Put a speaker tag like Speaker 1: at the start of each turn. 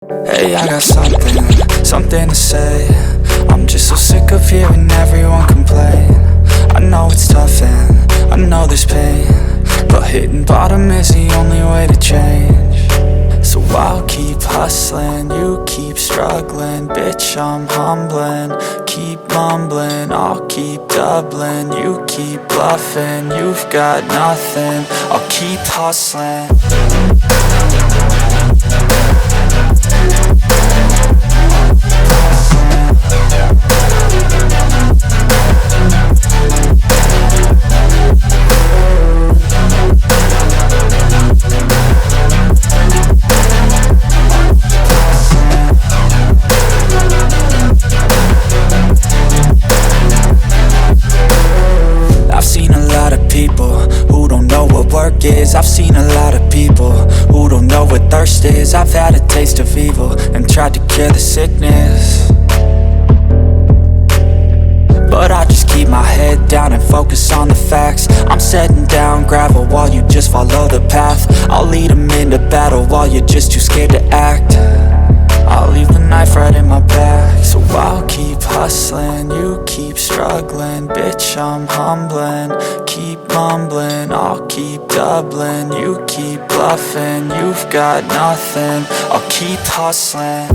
Speaker 1: Hey, I got something to say. I'm just so sick of hearing everyone complain. I know it's tough and I know there's pain, but hitting bottom is the only way to change. So I'll keep hustling, you keep struggling. Bitch, I'm humbling, keep mumbling. I'll keep doubling, you keep bluffing. You've got nothing, I'll keep hustling. I've seen a lot of people who don't know what work is. I've seen a lot of people who don't know what thirst is. I've had a taste of evil and tried to cure the sickness, but I just keep my head down and focus on the facts. I'm setting down gravel while you just follow the path. I'll lead them into battle while you're just too scared to act. I'll leave the knife right in my back. So I'll keep hustling, you keep struggling. Bitch, I'm humbling, keep mumbling. I'll keep doubling, you keep bluffing. You've got nothing, I'll keep hustling.